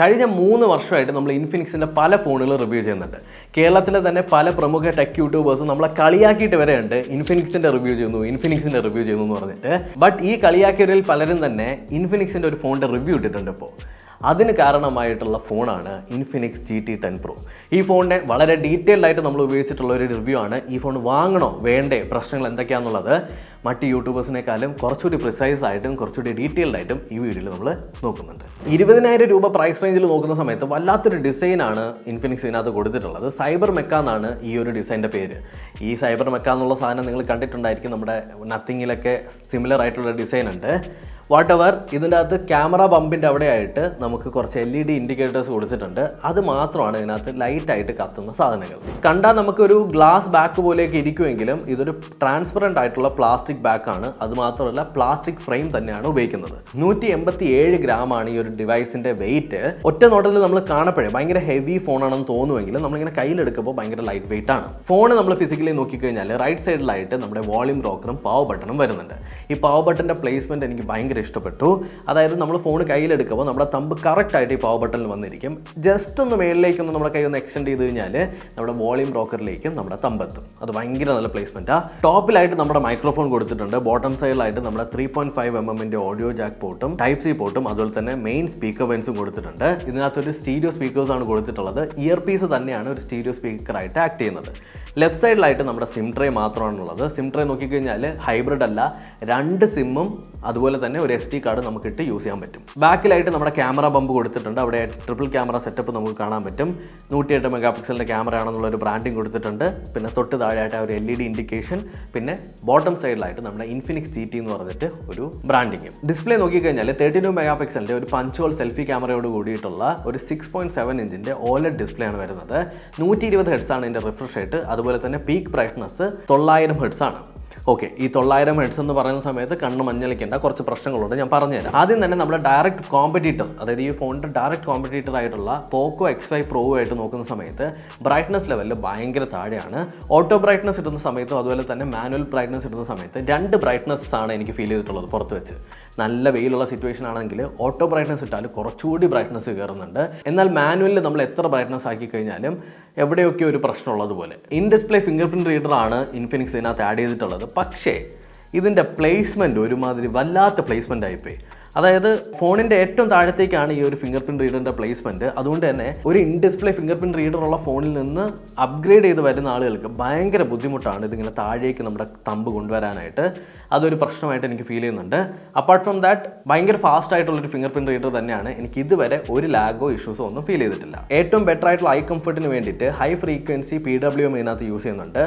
കഴിഞ്ഞ 3 വർഷമായിട്ട് നമ്മൾ ഇൻഫിനിക്സിൻ്റെ പല ഫോണുകൾ റിവ്യൂ ചെയ്യുന്നുണ്ട്. കേരളത്തിലെ തന്നെ പല പ്രമുഖ ടെക് യൂട്യൂബേഴ്സും നമ്മളെ കളിയാക്കിയിട്ട് വരെയുണ്ട് ഇൻഫിനിക്സിൻ്റെ റിവ്യൂ ചെയ്യുന്നു എന്ന് പറഞ്ഞിട്ട്. ബട്ട് ഈ കളിയാക്കിയവരിൽ പലരും തന്നെ ഇൻഫിനിക്സിൻ്റെ ഒരു ഫോണിൻ്റെ റിവ്യൂ ഇട്ടിട്ടുണ്ട്. ഇപ്പോൾ അതിന് കാരണമായിട്ടുള്ള ഫോണാണ് ഇൻഫിനിക്സ് GT 10 Pro. ഈ ഫോണിനെ വളരെ ഡീറ്റെയിൽഡ് ആയിട്ട് നമ്മൾ ഉപയോഗിച്ചിട്ടുള്ള ഒരു റിവ്യൂ ആണ്. ഈ ഫോൺ വാങ്ങണോ വേണ്ടേ, പ്രശ്നങ്ങൾ എന്തൊക്കെയാണെന്നുള്ളത് മറ്റ് യൂട്യൂബേഴ്സിനേക്കാളും കുറച്ചുകൂടി പ്രിസൈസ് ആയിട്ടും കുറച്ചുകൂടി ഡീറ്റെയിൽഡ് ആയിട്ടും ഈ വീഡിയോയിൽ നമ്മൾ നോക്കുന്നുണ്ട്. 20,000 രൂപ പ്രൈസ് റേഞ്ചിൽ നോക്കുന്ന സമയത്ത് വല്ലാത്തൊരു ഡിസൈനാണ് ഇൻഫിനിക്സ് ഇതിനകത്ത് കൊടുത്തിട്ടുള്ളത്. സൈബർ മെക്ക എന്നാണ് ഈ ഒരു ഡിസൈൻ്റെ പേര്. ഈ സൈബർ മെക്ക എന്നുള്ള സാധനം നിങ്ങൾ കണ്ടിട്ടുണ്ടായിരിക്കും. നമ്മുടെ നത്തിങ്ങിലൊക്കെ സിമിലർ ആയിട്ടുള്ള ഡിസൈൻ ഉണ്ട്. വാട്ട് എവർ, ഇതിൻ്റെ അകത്ത് ക്യാമറ ബമ്പിൻ്റെ അവിടെയായിട്ട് നമുക്ക് കുറച്ച് LED ഇൻഡിക്കേറ്റേഴ്സ് കൊടുത്തിട്ടുണ്ട്. അത് മാത്രമാണ് ഇതിനകത്ത് ലൈറ്റായിട്ട് കത്തുന്ന സാധനങ്ങൾ. കണ്ടാൽ നമുക്കൊരു ഗ്ലാസ് ബാക്ക് പോലെയൊക്കെ ഇരിക്കുമെങ്കിലും ഇതൊരു ട്രാൻസ്പെറൻ്റ് ആയിട്ടുള്ള പ്ലാസ്റ്റിക് ബാക്കാണ്. അതുമാത്രമല്ല പ്ലാസ്റ്റിക് ഫ്രെയിം തന്നെയാണ് ഉപയോഗിക്കുന്നത്. 187 ഗ്രാമാണ് ഈ ഒരു ഡിവൈസിൻ്റെ വെയിറ്റ്. ഒറ്റ നോട്ടത്തിൽ നമ്മൾ കാണപ്പോഴേ ഭയങ്കര ഹെവി ഫോണാണെന്ന് തോന്നുമെങ്കിലും നമ്മളിങ്ങനെ കയ്യിലെടുക്കുമ്പോൾ ഭയങ്കര ലൈറ്റ് വെയിറ്റ് ആണ്. ഫോൺ നമ്മൾ ഫിസിക്കലി നോക്കിക്കഴിഞ്ഞാൽ റൈറ്റ് സൈഡിലായിട്ട് നമ്മുടെ വോളിയം റോക്കറും പവർ ബട്ടണും വരുന്നുണ്ട്. ഈ പവർ ബട്ടൻ്റെ പ്ലേസ്മെൻറ്റ് എനിക്ക് ഭയങ്കര ഇഷ്ടപ്പെട്ടു. അതായത് നമ്മൾ ഫോൺ കയ്യിലെടുക്കുമ്പോൾ നമ്മുടെ തമ്പ് കറക്റ്റായിട്ട് ഈ പവർ ബട്ടണിൽ വന്നിരിക്കും. ജസ്റ്റ് ഒന്ന് മേളിലേക്കൊന്ന് നമ്മുടെ കൈ ഒന്ന് എക്സ്റ്റെൻഡ് ചെയ്ത് കഴിഞ്ഞാൽ നമ്മുടെ വോളിയം റോക്കറിലേക്കും നമ്മുടെ തമ്പെത്തും. അത് ഭയങ്കര നല്ല പ്ലേസ്മെൻറ്റാണ്. ടോപ്പിലായിട്ട് നമ്മുടെ മൈക്രോഫോൺ കൊടുത്തിട്ടുണ്ട്. ബോട്ടം സൈഡിലായിട്ട് നമ്മുടെ 3.5 mm ഓഡിയോ ജാക്ക് പോർട്ടും Type C പോർട്ടും അതുപോലെ തന്നെ മെയിൻ സ്പീക്കർ വെൻസും കൊടുത്തിട്ടുണ്ട്. ഇതിനകത്തൊരു സ്റ്റീരിയോ സ്പീക്കേഴ്സാണ് കൊടുത്തിട്ടുള്ളത്. ഇയർ പീസ് തന്നെയാണ് ഒരു സ്റ്റീരിയോ സ്പീക്കറായിട്ട് ആക്ട് ചെയ്യുന്നത്. ലെഫ്റ്റ് സൈഡിലായിട്ട് നമ്മുടെ സിം ട്രേ മാത്രമാണുള്ളത്. സിം ട്രേ നോക്കിക്കഴിഞ്ഞാൽ ഹൈബ്രിഡ് അല്ല, 2 സിമ്മും അതുപോലെ തന്നെ ഒരു SD കാർഡ് നമുക്കിട്ട് യൂസ് ചെയ്യാൻ പറ്റും. ബാക്കിലായിട്ട് നമ്മുടെ ക്യാമറ ബമ്പ് കൊടുത്തിട്ടുണ്ട്. അവിടെ ട്രിപ്പിൾ ക്യാമറ സെറ്റപ്പ് നമുക്ക് കാണാൻ പറ്റും. 108 MP ക്യാമറ ആണെന്നുള്ള ഒരു ബ്രാൻഡിങ് കൊടുത്തിട്ടുണ്ട്. പിന്നെ തൊട്ട് താഴെയായിട്ട് ഒരു LED ഇൻഡിക്കേഷൻ, പിന്നെ ബോട്ടം സൈഡിലായിട്ട് നമ്മുടെ ഇൻഫിനിക്സ് GT എന്ന് പറഞ്ഞിട്ട് ഒരു ബ്രാൻഡിങ്. ഡിസ്പ്ലേ നോക്കിക്കഴിഞ്ഞാൽ 32 MP ഒരു പഞ്ച്വൽ സെൽഫി ക്യാമറയോട് കൂടിയിട്ടുള്ള ഒരു 6.7 ഇഞ്ചിൻ്റെ OLED ഡിസ്പ്ലേ ആണ് വരുന്നത്. 120 Hz ആണ് ഇതിൻ്റെ റിഫ്രഷ് റേറ്റ്. അതുപോലെ തന്നെ പീക്ക് ബ്രൈറ്റ്നസ് 900 Hz ആണ്. ഓക്കെ, ഈ 900 Hz എന്ന് പറയുന്ന സമയത്ത് കണ്ണ് മഞ്ഞളിക്കേണ്ട കുറച്ച് പ്രശ്നങ്ങളുണ്ട്, ഞാൻ പറഞ്ഞുതരാം. ആദ്യം തന്നെ നമ്മുടെ ഡയറക്റ്റ് കോമ്പറ്റീറ്റർ, അതായത് ഈ ഫോണിൻ്റെ ഡയറക്റ്റ് കോമ്പറ്റീറ്റർ ആയിട്ടുള്ള പോക്കോ X5 Pro ആയിട്ട് നോക്കുന്ന സമയത്ത് ബ്രൈറ്റ്നസ് ലെവലിൽ ഭയങ്കര താഴെയാണ്. ഓട്ടോ ബ്രൈറ്റ്നസ് ഇടുന്ന സമയത്തും അതുപോലെ തന്നെ മാനുവൽ ബ്രൈറ്റ്നസ് ഇടുന്ന സമയത്ത് 2 ബ്രൈറ്റ്നസ് ആണ് എനിക്ക് ഫീൽ ചെയ്തിട്ടുള്ളത് പുറത്ത് വെച്ച്. നല്ല വെയിലുള്ള സിറ്റുവേഷൻ ആണെങ്കിൽ ഓട്ടോ ബ്രൈറ്റ്നസ് ഇട്ടാൽ കുറച്ചുകൂടി ബ്രൈറ്റ്നസ് കയറുന്നുണ്ട്. എന്നാൽ മാനുവലിൽ നമ്മൾ എത്ര ബ്രൈറ്റ്നസ് ആക്കി കഴിഞ്ഞാലും എവിടെയൊക്കെ ഒരു പ്രശ്നമുള്ളതുപോലെ. ഇൻ ഡിസ്പ്ലേ ഫിംഗർ പ്രിൻറ്റ് റീഡറാണ് ഇൻഫിനിക്സ് ഇതിനകത്ത് ആഡ് ചെയ്തിട്ടുള്ളത്. പക്ഷേ ഇതിൻ്റെ പ്ലേസ്മെൻറ്റ് ഒരുമാതിരി വല്ലാത്ത പ്ലേസ്മെൻ്റ് ആയിപ്പോയി. അതായത് ഫോണിൻ്റെ ഏറ്റവും താഴത്തേക്കാണ് ഈ ഒരു ഫിംഗർ പ്രിൻറ്റ് റീഡറിൻ്റെ പ്ലേസ്മെൻറ്റ്. അതുകൊണ്ട് തന്നെ ഒരു ഇൻ ഡിസ്പ്ലേ ഫിംഗർ പ്രിൻറ്റ് റീഡറുള്ള ഫോണിൽ നിന്ന് അപ്ഗ്രേഡ് ചെയ്ത് വരുന്ന ആളുകൾക്ക് ഭയങ്കര ബുദ്ധിമുട്ടാണ് ഇതിങ്ങനെ താഴേക്ക് നമ്മുടെ തമ്പ് കൊണ്ടുവരാനായിട്ട്. അതൊരു പ്രശ്നമായിട്ട് എനിക്ക് ഫീൽ ചെയ്യുന്നുണ്ട്. അപ്പാർട്ട് ഫ്രം ദാറ്റ് ഭയങ്കര ഫാസ്റ്റ് ആയിട്ടുള്ളൊരു ഫിംഗർ പ്രിൻറ്റ് റീഡർ തന്നെയാണ്. എനിക്ക് ഇതുവരെ ഒരു ലാഗോ ഇഷ്യൂസോ ഒന്നും ഫീൽ ചെയ്തിട്ടില്ല. ഏറ്റവും ബെറ്റർ ആയിട്ടുള്ള ഐ കംഫർട്ടിന് വേണ്ടിയിട്ട് ഹൈ ഫ്രീക്വൻസി PWM ഇതിനകത്ത് യൂസ് ചെയ്യുന്നുണ്ട്.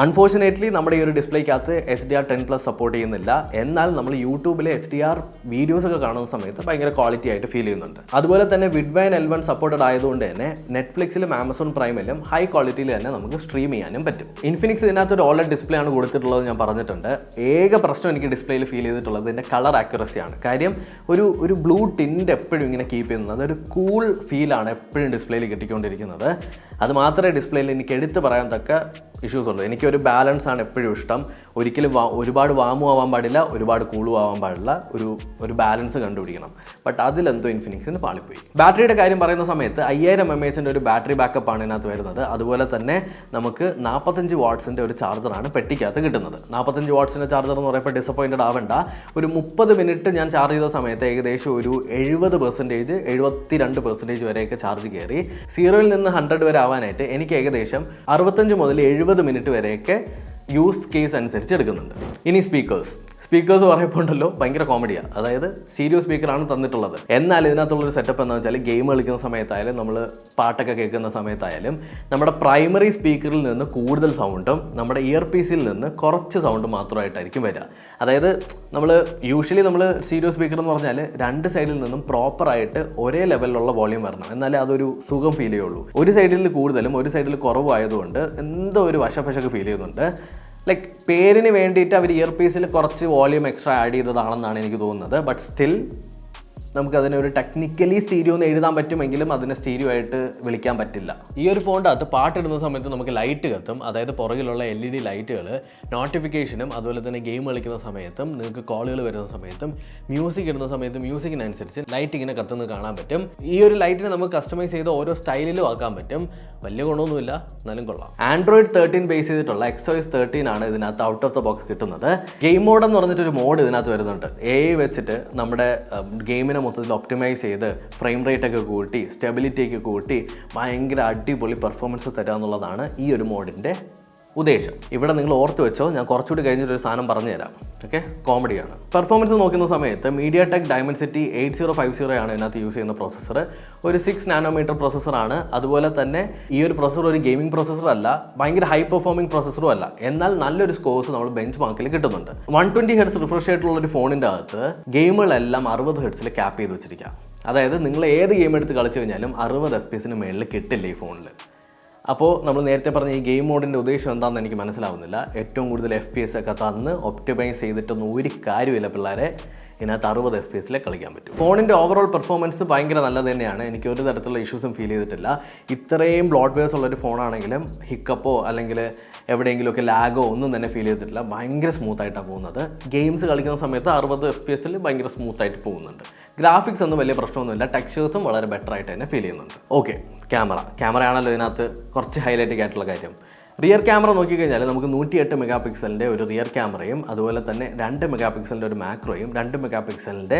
അൺഫോർച്ചുനേറ്റ്ലി നമ്മുടെ ഈ ഒരു ഡിസ്പ്ലേക്കകത്ത് HDR10+ സപ്പോർട്ട് ചെയ്യുന്നില്ല. എന്നാൽ നമ്മൾ യൂട്യൂബിലെ HDR വീഡിയോസൊക്കെ കാണുന്ന സമയത്ത് ഭയങ്കര ക്വാളിറ്റി ആയിട്ട് ഫീൽ ചെയ്യുന്നുണ്ട്. അതുപോലെ തന്നെ വിഡ്വൈൻ L1 സപ്പോർട്ടഡ് ആയതുകൊണ്ട് തന്നെ നെറ്റ്ഫ്ലിക്സിലും ആമസോൺ പ്രൈമിലും ഹൈ ക്വാളിറ്റിയിൽ തന്നെ നമുക്ക് സ്ട്രീം ചെയ്യാനും പറ്റും. ഇൻഫിനിക്സ് ഇതിനകത്ത് ഒരു OLED ഡിസ്പ്ലേ ആണ് കൊടുത്തിട്ടുള്ളത്, ഞാൻ പറഞ്ഞിട്ടുണ്ട്. ഏക പ്രശ്നം എനിക്ക് ഡിസ്പ്ലേയിൽ ഫീൽ ചെയ്തിട്ടുള്ളത് ഇതിൻ്റെ കളർ ആക്യുറസിയാണ്. കാര്യം ഒരു ബ്ലൂ ടിൻറ്റ് എപ്പോഴും ഇങ്ങനെ കീപ്പ് ചെയ്യുന്നത്, അതൊരു കൂൾ ഫീലാണ് എപ്പോഴും ഡിസ്പ്ലേയിൽ കിട്ടിക്കൊണ്ടിരിക്കുന്നത്. അത് മാത്രമേ ഡിസ്പ്ലേയിൽ എനിക്ക് എടുത്ത് പറയാൻ തക്ക ഇഷ്യൂസ് ഉള്ളൂ. എനിക്കൊരു ബാലൻസ് ആണ് എപ്പോഴും ഇഷ്ടം. ഒരിക്കലും ഒരുപാട് വാമും ആവാൻ പാടില്ല, ഒരുപാട് കൂളും ആവാൻ പാടില്ല. ഒരു ബാലൻസ് കണ്ടുപിടിക്കണം. ബട്ട് അതിലെന്തോ ഇൻഫിനിക്സിന് പാളിപ്പോയി. ബാറ്ററിയുടെ കാര്യം പറയുന്ന സമയത്ത് 5000 mAh ഒരു ബാറ്ററി ബാക്കപ്പ് ആണ് ഇതിനകത്ത് വരുന്നത്. അതുപോലെ തന്നെ നമുക്ക് 45 വാട്ട്സിൻ്റെ ഒരു ചാർജറാണ് പെട്ടിക്കകത്ത് കിട്ടുന്നത്. 45 വാട്ട്സിൻ്റെ ചാർജർ എന്ന് പറയുമ്പോൾ ഡിസപ്പോയിൻറ്റഡ് ആവേണ്ട. ഒരു 30 മിനിറ്റ് ഞാൻ ചാർജ് ചെയ്ത സമയത്ത് ഏകദേശം ഒരു 70%, 72% വരെയൊക്കെ ചാർജ് കയറി. 0 നിന്ന് 100 വരെ ആവാനായിട്ട് എനിക്ക് ഏകദേശം 65 മുതൽ 70 മിനിറ്റ് വരെയൊക്കെ യൂസ് കേസ് അനുസരിച്ച് എടുക്കുന്നുണ്ട്. ഇനി സ്പീക്കേഴ്സ് പറയുമ്പോൾ ഉണ്ടല്ലോ ഭയങ്കര കോമഡിയാണ്. അതായത് സ്റ്റീരിയോ സ്പീക്കറാണ് തന്നിട്ടുള്ളത്. എന്നാൽ ഇതിനകത്തുള്ളൊരു സെറ്റപ്പ് എന്താണെന്ന് വെച്ചാൽ ഗെയിം കളിക്കുന്ന സമയത്തായാലും നമ്മൾ പാട്ടൊക്കെ കേൾക്കുന്ന സമയത്തായാലും നമ്മുടെ പ്രൈമറി സ്പീക്കറിൽ നിന്ന് കൂടുതൽ സൗണ്ടും നമ്മുടെ ഇയർ പീസിൽ നിന്ന് കുറച്ച് സൗണ്ട് മാത്രമായിട്ടായിരിക്കും വരിക. അതായത് യൂഷ്വലി നമ്മൾ സ്റ്റീരിയോ സ്പീക്കർ എന്ന് പറഞ്ഞാൽ 2 സൈഡിൽ നിന്നും പ്രോപ്പറായിട്ട് ഒരേ ലെവലിലുള്ള വോളിയം വരണം, എന്നാലേ അതൊരു സുഖം ഫീൽ ചെയ്യുള്ളൂ. ഒരു സൈഡിൽ കൂടുതലും ഒരു സൈഡിൽ കുറവായതുകൊണ്ട് എന്തോ ഒരു വശപ്പശക്ക് ഫീൽ ചെയ്യുന്നുണ്ട്. ലൈക്ക് പേരിന് വേണ്ടിയിട്ട് അവർ ഇയർ പീസിൽ കുറച്ച് വോളിയം എക്സ്ട്രാ ആഡ് ചെയ്തതാണെന്നാണ് എനിക്ക് തോന്നുന്നത്. ബട്ട് സ്റ്റിൽ നമുക്കതിനെ ഒരു ടെക്നിക്കലി സ്റ്റീരിയോ എന്ന് എഴുതാൻ പറ്റുമെങ്കിലും അതിനെ സ്റ്റീരിയോ ആയിട്ട് വിളിക്കാൻ പറ്റില്ല. ഈ ഒരു ഫോണിൻ്റെ അകത്ത് പാട്ടിടുന്ന സമയത്ത് നമുക്ക് ലൈറ്റ് കത്തും, അതായത് പുറകിലുള്ള LED ലൈറ്റുകൾ നോട്ടിഫിക്കേഷനും അതുപോലെ തന്നെ ഗെയിം കളിക്കുന്ന സമയത്തും നിങ്ങൾക്ക് കോളുകൾ വരുന്ന സമയത്തും മ്യൂസിക് ഇടുന്ന സമയത്തും മ്യൂസിക്കിനനുസരിച്ച് ലൈറ്റ് ഇങ്ങനെ കത്തുന്നത് കാണാൻ പറ്റും. ഈ ഒരു ലൈറ്റിനെ നമുക്ക് കസ്റ്റമൈസ് ചെയ്ത് ഓരോ സ്റ്റൈലിലും ആക്കാൻ പറ്റും. വലിയ ഗുണമൊന്നുമില്ല, എന്നാലും കൊള്ളാം. Android 13 ബേസ് ചെയ്തിട്ടുള്ള XOS 13 ആണ് ഇതിനകത്ത് ഔട്ട് ഓഫ് ദ ബോക്സ് കിട്ടുന്നത്. ഗെയിം മോഡ് എന്ന് പറഞ്ഞിട്ടൊരു മോഡ് ഇതിനകത്ത് വരുന്നുണ്ട്. AI വെച്ചിട്ട് നമ്മുടെ ഗെയിമിനെ മൊത്തത്തിൽ ഒപ്റ്റിമൈസ് ചെയ്ത് ഫ്രെയിം റേറ്റ് ഒക്കെ കൂട്ടി സ്റ്റെബിലിറ്റി ഒക്കെ കൂട്ടി ഭയങ്കര അടിപൊളി പെർഫോമൻസ് തരിക എന്നുള്ളതാണ് ഈ ഒരു മോഡിൻ്റെ ഉദ്ദേശം. ഇവിടെ നിങ്ങൾ ഓർത്ത് വെച്ചോ, ഞാൻ കുറച്ചുകൂടി കഴിഞ്ഞിട്ടൊരു സാധനം പറഞ്ഞുതരാം. ഓക്കെ, കോമഡിയാണ്. പെർഫോമൻസ് നോക്കുന്ന സമയത്ത് MediaTek Dimensity 8050 ആണ് ഇതിനകത്ത് യൂസ് ചെയ്യുന്ന പ്രോസസ്സർ. ഒരു 6 നാനോമീറ്റർ പ്രോസസ്സറാണ്. അതുപോലെ തന്നെ ഈ ഒരു പ്രോസസ്സർ ഒരു ഗെയിമിംഗ് പ്രോസസ്സർ അല്ല, ഭയങ്കര ഹൈ പെർഫോമിംഗ് പ്രോസസ്സറും അല്ല. എന്നാൽ നല്ലൊരു സ്കോർസ് നമ്മൾ ബെഞ്ച് മാർക്കിൽ കിട്ടുന്നുണ്ട്. 120 Hz റിഫ്രഷ് ആയിട്ടുള്ള ഒരു ഫോണിൻ്റെ അകത്ത് ഗെയിമുകളെല്ലാം 60 Hz ക്യാപ്പ് ചെയ്ത് വെച്ചിരിക്കുക. അതായത് നിങ്ങൾ ഏത് ഗെയിം എടുത്ത് കളിച്ചു കഴിഞ്ഞാലും 60 FPS മേളിൽ കിട്ടില്ല ഈ ഫോണിൽ. അപ്പോൾ നമ്മൾ നേരത്തെ പറഞ്ഞ ഈ ഗെയിം മോഡിൻ്റെ ഉദ്ദേശം എന്താണെന്ന് എനിക്ക് മനസ്സിലാവുന്നില്ല. ഏറ്റവും കൂടുതൽ FPS ഒക്കെ തന്ന് ഒപ്റ്റിമൈസ് ചെയ്തിട്ടൊന്നും ഒരു കാര്യമില്ല പിള്ളേരെ. ഇതിനകത്ത് 60 FPS കളിക്കാൻ പറ്റും. ഫോണിൻ്റെ ഓവറോൾ പെർഫോമൻസ് ഭയങ്കര നല്ലത് തന്നെയാണ്. എനിക്ക് ഒരു തരത്തിലുള്ള ഇഷ്യൂസും ഫീൽ ചെയ്തിട്ടില്ല. ഇത്രയും ബ്ലോട്ട്വെയർസ് ഉള്ളൊരു ഫോണാണെങ്കിലും ഹിക്കപ്പോ അല്ലെങ്കിൽ എവിടെയെങ്കിലുമൊക്കെ ലാഗോ ഒന്നും തന്നെ ഫീൽ ചെയ്തിട്ടില്ല. ഭയങ്കര സ്മൂത്തായിട്ടാണ് പോകുന്നത്. ഗെയിംസ് കളിക്കുന്ന സമയത്ത് 60 FPS ഭയങ്കര സ്മൂത്തായിട്ട് പോകുന്നുണ്ട്. ഗ്രാഫിക്സ് ഒന്നും വലിയ പ്രശ്നമൊന്നുമില്ല. ടെക്സ്ചേഴ്സും വളരെ ബെറ്റർ ആയിട്ട് തന്നെ ഫീൽ ചെയ്യുന്നുണ്ട്. ഓക്കെ, ക്യാമറയാണല്ലോ ഇതിനകത്ത് കുറച്ച് ഹൈലൈറ്റ് ആയിട്ടുള്ള കാര്യം. റിയർ ക്യാമറ നോക്കിക്കഴിഞ്ഞാൽ നമുക്ക് 108 മെഗാ പിക്സലിൻ്റെ ഒരു റിയർ ക്യാമറയും അതുപോലെ തന്നെ 2 മെഗാ പിക്സലിൻ്റെ ഒരു മാക്രോയും 2 മെഗാ പിക്സലിൻ്റെ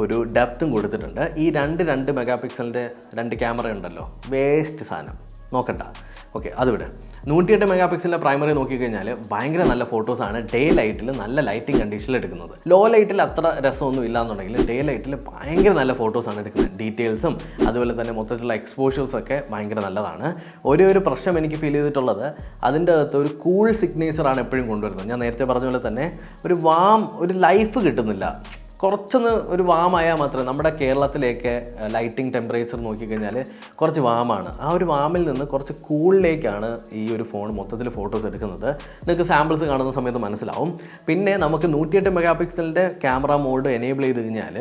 ഒരു ഡെപ്തും കൊടുത്തിട്ടുണ്ട്. ഈ 2 മെഗാ പിക്സലിൻ്റെ 2 ക്യാമറ ഉണ്ടല്ലോ, വേസ്റ്റ് സാധനം, നോക്കണ്ട. ഓക്കെ, അത് വിട്. 108 മെഗാ പിക്സലിൻ്റെ പ്രൈമറി നോക്കിക്കഴിഞ്ഞാൽ ഭയങ്കര നല്ല ഫോട്ടോസാണ് ഡേ ലൈറ്റിൽ നല്ല ലൈറ്റിംഗ് കണ്ടീഷനിൽ എടുക്കുന്നത്. ലോ ലൈറ്റിൽ അത്ര രസമൊന്നും ഇല്ലാന്നുണ്ടെങ്കിൽ ഡേ ലൈറ്റിൽ ഭയങ്കര നല്ല ഫോട്ടോസാണ് എടുക്കുന്നത്. ഡീറ്റെയിൽസും അതുപോലെ തന്നെ മൊത്തത്തിലുള്ള എക്സ്പോഷേഴ്സൊക്കെ ഭയങ്കര നല്ലതാണ്. ഒരു പ്രശ്നം എനിക്ക് ഫീൽ ചെയ്തിട്ടുള്ളത് അതിൻ്റെ അകത്ത് ഒരു കൂൾ സിഗ്നേച്ചറാണ് എപ്പോഴും കൊണ്ടുവരുന്നത്. ഞാൻ നേരത്തെ പറഞ്ഞ പോലെ തന്നെ ഒരു ലൈഫ് കിട്ടുന്നില്ല. കുറച്ചൊന്ന് ഒരു വാമായാൽ മാത്രമേ. നമ്മുടെ കേരളത്തിലേക്ക് ലൈറ്റിംഗ് ടെമ്പറേച്ചർ നോക്കിക്കഴിഞ്ഞാൽ കുറച്ച് വാമാണ്. ആ ഒരു വാമിൽ നിന്ന് കുറച്ച് കൂളിലേക്കാണ് ഈ ഒരു ഫോൺ മൊത്തത്തിൽ ഫോട്ടോസ് എടുക്കുന്നത്. നിങ്ങൾക്ക് സാമ്പിൾസ് കാണുന്ന സമയത്ത് മനസ്സിലാവും. പിന്നെ നമുക്ക് 108 മെഗാ പിക്സലിൻ്റെ ക്യാമറ മോഡ് എനേബിൾ ചെയ്ത് കഴിഞ്ഞാൽ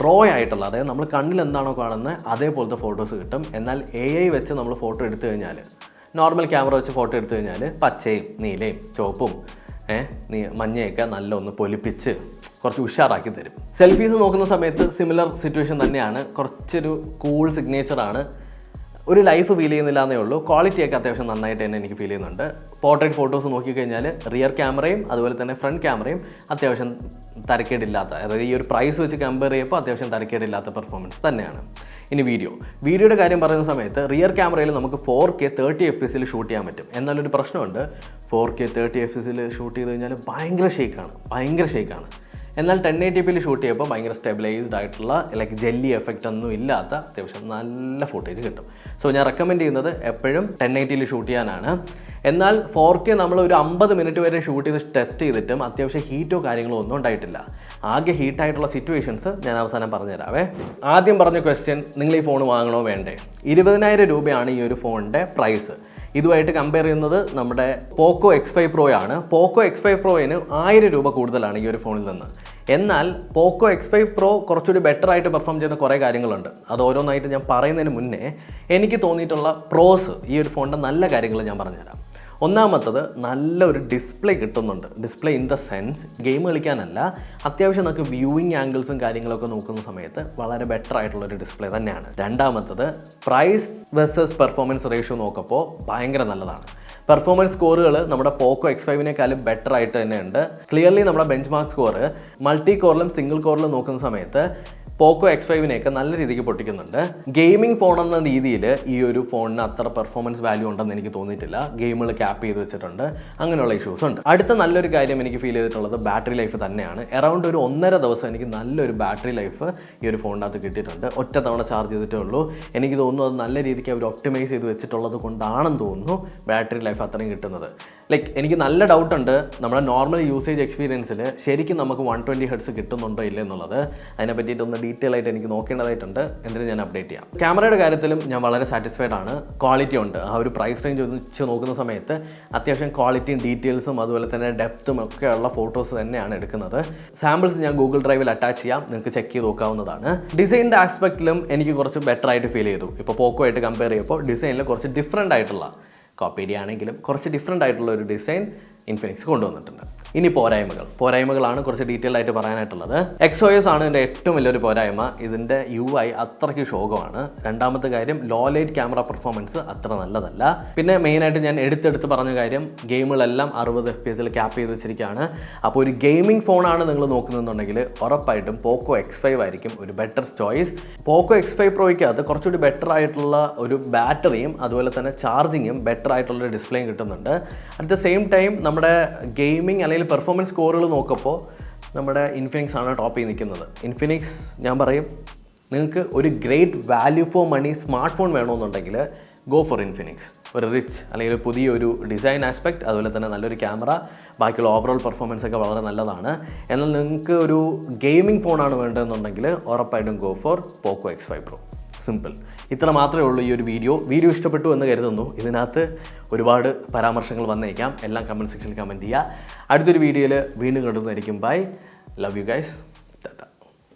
റോ ആയിട്ടുള്ള, അതായത് നമ്മൾ കണ്ണിൽ എന്താണോ കാണുന്നത് അതേപോലത്തെ ഫോട്ടോസ് കിട്ടും. എന്നാൽ AI വെച്ച് നമ്മൾ ഫോട്ടോ എടുത്തു കഴിഞ്ഞാൽ, നോർമൽ ക്യാമറ വെച്ച് ഫോട്ടോ എടുത്തു കഴിഞ്ഞാൽ പച്ചയും നീലയും ചുവപ്പും മഞ്ഞയൊക്കെ നല്ല ഒന്ന് പൊലിപ്പിച്ച് കുറച്ച് ഉഷാറാക്കി തരും. സെൽഫീസ് നോക്കുന്ന സമയത്ത് സിമിലർ സിറ്റുവേഷൻ തന്നെയാണ്. കുറച്ചൊരു കൂൾ സിഗ്നേച്ചറാണ്. ഒരു ലൈഫ് ഫീൽ ചെയ്യുന്നില്ല എന്നേ ഉള്ളൂ. ക്വാളിറ്റിയൊക്കെ അത്യാവശ്യം നന്നായിട്ട് തന്നെ എനിക്ക് ഫീൽ ചെയ്യുന്നുണ്ട്. പോർട്രേറ്റ് ഫോട്ടോസ് നോക്കിക്കഴിഞ്ഞാൽ റിയർ ക്യാമറയും അതുപോലെ തന്നെ ഫ്രണ്ട് ക്യാമറയും അത്യാവശ്യം തരക്കേടില്ലാത്ത, അതായത് ഈ ഒരു പ്രൈസ് വെച്ച് കമ്പയർ ചെയ്യുമ്പോൾ അത്യാവശ്യം തരക്കേടില്ലാത്ത പെർഫോമൻസ് തന്നെയാണ്. ഇനി വീഡിയോയുടെ കാര്യം പറയുന്ന സമയത്ത് റിയർ ക്യാമറയിൽ നമുക്ക് 4K 30 FPS ഷൂട്ട് ചെയ്യാൻ പറ്റും. എന്നാലൊരു പ്രശ്നമുണ്ട്. 4K 30 FPS ഷൂട്ട് ചെയ്ത് കഴിഞ്ഞാൽ ഭയങ്കര ഷേക്കാണ്. എന്നാൽ 1080p ഷൂട്ട് ചെയ്യുമ്പോൾ ഭയങ്കര സ്റ്റെബിലൈസ്ഡ് ആയിട്ടുള്ള ലൈക്ക് ജെല്ലി എഫക്റ്റ് ഒന്നും ഇല്ലാത്ത അത്യാവശ്യം നല്ല ഫുട്ടേജ് കിട്ടും. സോ ഞാൻ റെക്കമെൻഡ് ചെയ്യുന്നത് എപ്പോഴും 1080 ഷൂട്ട് ചെയ്യാനാണ്. എന്നാൽ 4K നമ്മൾ ഒരു 50 മിനിറ്റ് വരെ ഷൂട്ട് ചെയ്ത് ടെസ്റ്റ് ചെയ്തിട്ടും അത്യാവശ്യം ഹീറ്റോ കാര്യങ്ങളോ ഒന്നും ഉണ്ടായിട്ടില്ല. ആകെ ഹീറ്റായിട്ടുള്ള സിറ്റുവേഷൻസ് ഞാൻ അവസാനം പറഞ്ഞുതരാവേ. ആദ്യം പറഞ്ഞ ക്വസ്റ്റ്യൻ, നിങ്ങൾ ഈ ഫോൺ വാങ്ങണോ വേണ്ടേ? 20,000 രൂപയാണ് ഈ ഒരു ഫോണിൻ്റെ പ്രൈസ്. ഇതുമായിട്ട് കമ്പയർ ചെയ്യുന്നത് നമ്മുടെ പോക്കോ X5 Pro ആണ്. പോക്കോ X5 Proന് 1000 രൂപ കൂടുതലാണ് ഈ ഒരു ഫോണിൽ നിന്ന്. എന്നാൽ പോക്കോ X5 Pro കുറച്ചുകൂടി ബെറ്റർ ആയിട്ട് പെർഫോം ചെയ്യുന്ന കുറേ കാര്യങ്ങളുണ്ട്. അത് ഓരോന്നായിട്ട് ഞാൻ പറയുന്നതിന് മുന്നേ എനിക്ക് തോന്നിയിട്ടുള്ള പ്രോസ്, ഈ ഒരു ഫോണിൻ്റെ നല്ല കാര്യങ്ങൾ ഞാൻ പറഞ്ഞുതരാം. ഒന്നാമത്തത്, നല്ലൊരു ഡിസ്പ്ലേ കിട്ടുന്നുണ്ട്. Display in the sense game കളിക്കാനല്ല, അത്യാവശ്യം നമുക്ക് വ്യൂയിങ് ആംഗിൾസും കാര്യങ്ങളൊക്കെ നോക്കുന്ന സമയത്ത് വളരെ ബെറ്റർ ആയിട്ടുള്ളൊരു ഡിസ്പ്ലേ തന്നെയാണ്. രണ്ടാമത്തത്, പ്രൈസ് വെർസസ് പെർഫോമൻസ് റേഷ്യോ നോക്കുമ്പോൾ ഭയങ്കര നല്ലതാണ്. പെർഫോമൻസ് സ്കോറുകൾ നമ്മുടെ പോക്കോ X5നേക്കാളും ബെറ്റർ ആയിട്ട് തന്നെയുണ്ട്. ക്ലിയർലി നമ്മുടെ ബെഞ്ച് മാർക്ക് സ്കോർ മൾട്ടി കോറിലും സിംഗിൾ കോറിലും നോക്കുന്ന സമയത്ത് പോക്കോ X5നേയൊക്കെ നല്ല രീതിക്ക് പൊട്ടിക്കുന്നുണ്ട്. ഗെയിമിംഗ് ഫോൺ എന്ന രീതിയിൽ ഈ ഒരു ഫോണിന് അത്ര പെർഫോമൻസ് വാല്യൂ ഉണ്ടെന്ന് എനിക്ക് തോന്നിയിട്ടില്ല. ഗെയിമുകൾ ക്യാപ്പ് ചെയ്ത് വെച്ചിട്ടുണ്ട്, അങ്ങനെയുള്ള ഇഷ്യൂസ് ഉണ്ട്. അടുത്ത നല്ലൊരു കാര്യം എനിക്ക് ഫീൽ ചെയ്തിട്ടുള്ളത് ബാറ്ററി ലൈഫ് തന്നെയാണ്. അറൗണ്ട് ഒരു 1.5 ദിവസം എനിക്ക് നല്ലൊരു ബാറ്ററി ലൈഫ് ഈ ഒരു ഫോണിനകത്ത് കിട്ടിയിട്ടുണ്ട്. ഒറ്റ തവണ ചാർജ് ചെയ്തിട്ടേ ഉള്ളൂ. എനിക്ക് തോന്നുന്നു അത് നല്ല രീതിക്ക് അവർ ഒപ്റ്റിമൈസ് ചെയ്ത് വെച്ചിട്ടുള്ളത് കൊണ്ടാണെന്ന് തോന്നുന്നു ബാറ്ററി ലൈഫ് അത്രയും കിട്ടുന്നത്. ലൈക്ക് എനിക്ക് നല്ല ഡൗട്ടുണ്ട് നമ്മുടെ നോർമൽ യൂസേജ് എക്സ്പീരിയൻസിൽ ശരിക്കും നമുക്ക് 120 Hz കിട്ടുന്നുണ്ടോ ഇല്ല എന്നുള്ളത്. അതിനെ പറ്റിയിട്ടൊന്ന് ഡീറ്റെയിൽ ആയിട്ട് എനിക്ക് നോക്കേണ്ടതായിട്ടുണ്ട്. എന്നിട്ട് ഞാൻ അപ്ഡേറ്റ് ചെയ്യാം. ക്യാമറയുടെ കാര്യത്തിലും ഞാൻ വളരെ സാറ്റിസ്ഫൈഡ് ആണ്. ക്വാളിറ്റി ഉണ്ട്. ആ ഒരു പ്രൈസ് റേഞ്ച് വെച്ച് നോക്കുന്ന സമയത്ത് അത്യാവശ്യം ക്വാളിറ്റിയും ഡീറ്റെയിൽസും അതുപോലെ തന്നെ ഡെപ്തും ഒക്കെയുള്ള ഫോട്ടോസ് തന്നെയാണ് എടുക്കുന്നത്. സാമ്പിൾസ് ഞാൻ ഗൂഗിൾ ഡ്രൈവിൽ അറ്റാച്ച് ചെയ്യാം, നിങ്ങൾക്ക് ചെക്ക് ചെയ്ത് നോക്കാവുന്നതാണ്. ഡിസൈനിൻ്റെ ആസ്പെക്റ്റിലും എനിക്ക് കുറച്ച് ബെറ്റർ ആയിട്ട് ഫീൽ ചെയ്തു. ഇപ്പോൾ പോക്കോ ആയിട്ട് കമ്പയർ ചെയ്യുമ്പോൾ ഡിസൈനിൽ കുറച്ച് ഡിഫറെൻ്റ് ആയിട്ടുള്ള, കോപ്പീഡി ആണെങ്കിലും കുറച്ച് ഡിഫറെൻ്റ് ആയിട്ടുള്ള ഒരു ഡിസൈൻ ഇൻഫിനിക്സ് കൊണ്ടുവന്നിട്ടുണ്ട്. ഇനി പോരായ്മകളാണ് കുറച്ച് ഡീറ്റെയിൽ ആയിട്ട് പറയാനായിട്ടുള്ളത്. XOS ആണ് ഇതിൻ്റെ ഏറ്റവും വലിയൊരു പോരായ്മ. ഇതിൻ്റെ UI അത്രയ്ക്ക് ശോകമാണ്. രണ്ടാമത്തെ കാര്യം, ലോ ലൈറ്റ് ക്യാമറ പെർഫോമൻസ് അത്ര നല്ലതല്ല. പിന്നെ മെയിനായിട്ട് ഞാൻ എടുത്തെടുത്ത് പറഞ്ഞ കാര്യം, ഗെയിമുകളെല്ലാം 60 FPS ക്യാപ്പ് ചെയ്ത് വെച്ചിരിക്കുകയാണ്. അപ്പോൾ ഒരു ഗെയിമിംഗ് ഫോണാണ് നിങ്ങൾ നോക്കുന്നുണ്ടെങ്കിൽ ഉറപ്പായിട്ടും പോക്കോ X5 ആയിരിക്കും ഒരു ബെറ്റർ ചോയ്സ്. പോക്കോ X5 പ്രോയ്ക്കകത്ത് കുറച്ചുകൂടി ബെറ്റർ ആയിട്ടുള്ള ഒരു ബാറ്ററിയും അതുപോലെ തന്നെ ചാർജിങ്ങും ബെറ്റർ ആയിട്ടുള്ള ഡിസ്പ്ലേയും കിട്ടുന്നുണ്ട്. അറ്റ് ദ സെയിം ടൈം നമ്മുടെ ഗെയിമിംഗ് അല്ലെങ്കിൽ പെർഫോമൻസ് സ്കോറുകൾ നോക്കുമ്പോൾ നമ്മുടെ ഇൻഫിനിക്സ് ആണ് ടോപ്പിൽ നിൽക്കുന്നത്. ഇൻഫിനിക്സ് ഞാൻ പറയും, നിങ്ങൾക്ക് ഒരു great value for money smart phone വേണമെന്നുണ്ടെങ്കിൽ ഗോ ഫോർ ഇൻഫിനിക്സ്. ഒരു റിച്ച് അല്ലെങ്കിൽ പുതിയൊരു ഡിസൈൻ ആസ്പെക്റ്റ്, അതുപോലെ തന്നെ നല്ലൊരു ക്യാമറ, ബാക്കിയുള്ള ഓവറോൾ പെർഫോമൻസ് ഒക്കെ വളരെ നല്ലതാണ്. എന്നാൽ നിങ്ങൾക്ക് ഒരു ഗെയിമിംഗ് ഫോണാണ് വേണ്ടതെന്നുണ്ടെങ്കിൽ ഉറപ്പായിട്ടും go for Poco X5 Pro. Simple. ഇത്ര മാത്രമേ ഉള്ളൂ ഈ ഒരു വീഡിയോ ഇഷ്ടപ്പെട്ടു എന്ന് കരുതുന്നു. ഇതിനകത്ത് ഒരുപാട് പരാമർശങ്ങൾ വന്നേക്കാം. എല്ലാം കമൻറ്റ് സെക്ഷനിൽ കമൻറ്റ് ചെയ്യുക. അടുത്തൊരു വീഡിയോയിൽ വീണ്ടും കണ്ടുവന്നായിരിക്കും. Bye. Love you guys. Tata.